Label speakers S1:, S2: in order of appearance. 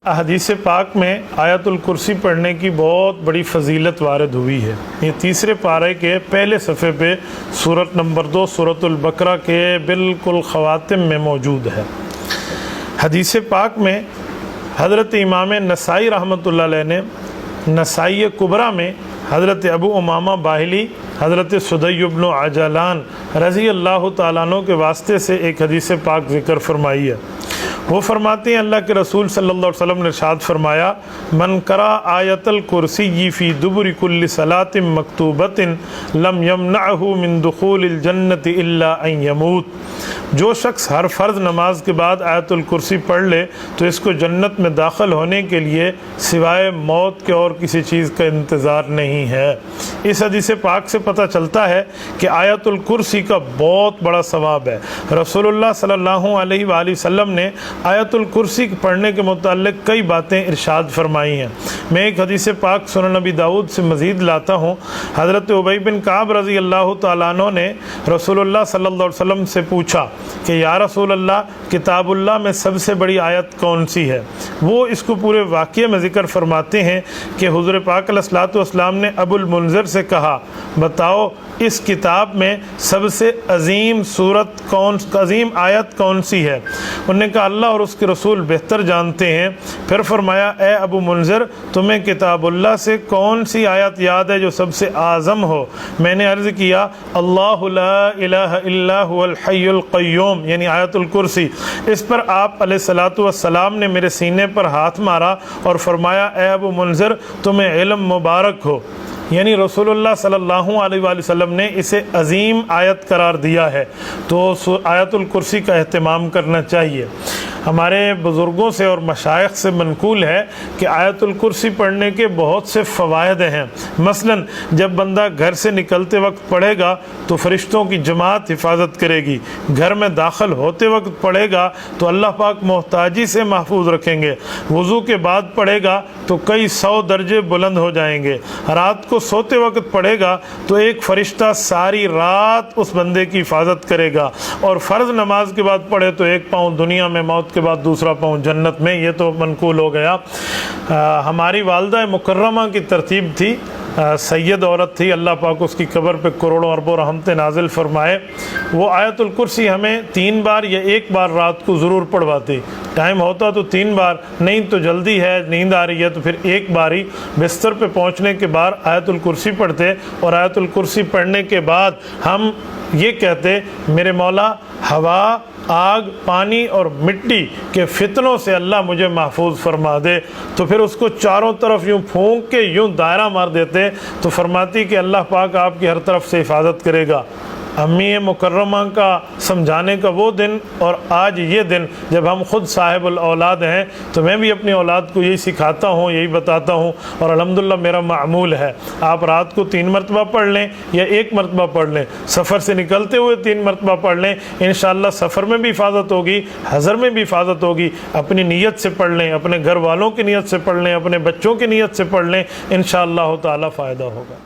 S1: حدیث پاک میں آیت الکرسی پڑھنے کی بہت بڑی فضیلت وارد ہوئی ہے۔ یہ تیسرے پارے کے پہلے صفحے پہ سورت نمبر 2 سورت البقرہ کے بالکل خواتم میں موجود ہے۔ حدیث پاک میں حضرت امام نسائی رحمۃ اللہ علیہ نے نسائی کبریٰ میں حضرت ابو امامہ باہلی حضرت سدی بن عجلان رضی اللہ تعالیٰ عنہ کے واسطے سے ایک حدیث پاک ذکر فرمائی ہے۔ وہ فرماتے ہیں اللہ کے رسول صلی اللہ علیہ وسلم نے ارشاد فرمایا، من قرأ آیت الکرسی فی دبر کل صلاۃ مکتوبۃ لم یمنعہ من دخول الجنۃ الا ان یموت۔ جو شخص ہر فرض نماز کے بعد آیت الکرسی پڑھ لے تو اس کو جنت میں داخل ہونے کے لیے سوائے موت کے اور کسی چیز کا انتظار نہیں ہے۔ اس حدیث پاک سے پتہ چلتا ہے کہ آیت الکرسی کا بہت بڑا ثواب ہے۔ رسول اللہ صلی اللہ علیہ وآلہ وسلم نے آیت الکرسی پڑھنے کے متعلق کئی باتیں ارشاد فرمائی ہیں۔ میں ایک حدیث پاک سنن نبی داؤد سے مزید لاتا ہوں۔ حضرت ابی بن کعب رضی اللہ تعالیٰ عنہ نے رسول اللہ صلی اللہ علیہ وسلم سے پوچھا کہ یا رسول اللہ، کتاب اللہ میں سب سے بڑی آیت کون سی ہے؟ وہ اس کو پورے واقعے میں ذکر فرماتے ہیں کہ حضور پاک علیہ الصلوۃ والسلام نے ابو المنذر سے کہا، بتاؤ اس کتاب میں سب سے عظیم عظیم آیت کون سی ہے؟ انہوں نے کہا اللہ اور اس کے رسول بہتر جانتے ہیں۔ پھر فرمایا، اے ابو منذر، تمہیں کتاب اللہ سے کون سی آیت یاد ہے جو سب سے اعظم ہو؟ میں نے عرض کیا، اللہ لا الہ الا هو الحی القیوم، یعنی آیت الکرسی۔ اس پر آپ علیہ الصلوۃ والسلام نے میرے سینے پر ہاتھ مارا اور فرمایا، اے ابو منذر، تمہیں علم مبارک ہو، یعنی رسول اللہ صلی اللہ علیہ وآلہ وسلم نے اسے عظیم آیت قرار دیا ہے، تو آیت الکرسی کا اہتمام کرنا چاہیے۔ ہمارے بزرگوں سے اور مشائخ سے منقول ہے کہ آیت الکرسی پڑھنے کے بہت سے فوائد ہیں۔ مثلا جب بندہ گھر سے نکلتے وقت پڑھے گا تو فرشتوں کی جماعت حفاظت کرے گی، گھر میں داخل ہوتے وقت پڑھے گا تو اللہ پاک محتاجی سے محفوظ رکھیں گے، وضو کے بعد پڑھے گا تو کئی 100 درجے بلند ہو جائیں گے، رات کو سوتے وقت پڑھے گا تو ایک فرشتہ ساری رات اس بندے کی حفاظت کرے گا، اور فرض نماز کے بعد پڑھے تو ایک پاؤں دنیا میں، موت کے بعد دوسرا پاؤں جنت میں۔ یہ تو منقول ہو گیا۔ ہماری والدہ مکرمہ کی ترتیب تھی، سید عورت تھی، اللہ پاک اس کی قبر پہ کروڑوں اربوں رحمتیں نازل فرمائے۔ وہ آیت الکرسی ہمیں 3 بار یا 1 بار رات کو ضرور پڑھواتی، ٹائم ہوتا تو 3 بار، نہیں تو جلدی ہے نیند آ رہی ہے تو پھر 1 بار ہی بستر پہ پہنچنے کے بعد آیت الکرسی پڑھتے، اور آیت الکرسی پڑھنے کے بعد ہم یہ کہتے، میرے مولا ہوا، آگ، پانی اور مٹی کے فتنوں سے اللہ مجھے محفوظ فرما دے، تو پھر اس کو چاروں طرف یوں پھونک کے یوں دائرہ مار دیتے تو فرماتی کہ اللہ پاک آپ کی ہر طرف سے حفاظت کرے گا۔ امی مکرمہ کا سمجھانے کا وہ دن اور آج یہ دن جب ہم خود صاحب الاولاد ہیں، تو میں بھی اپنی اولاد کو یہی سکھاتا ہوں، یہی بتاتا ہوں، اور الحمدللہ میرا معمول ہے۔ آپ رات کو 3 مرتبہ پڑھ لیں یا 1 مرتبہ پڑھ لیں، سفر سے نکلتے ہوئے 3 مرتبہ پڑھ لیں، انشاءاللہ سفر میں بھی حفاظت ہوگی، حضر میں بھی حفاظت ہوگی۔ اپنی نیت سے پڑھ لیں، اپنے گھر والوں کی نیت سے پڑھ لیں، اپنے بچوں کی نیت سے پڑھ لیں، انشاءاللہ تعالی فائدہ ہوگا۔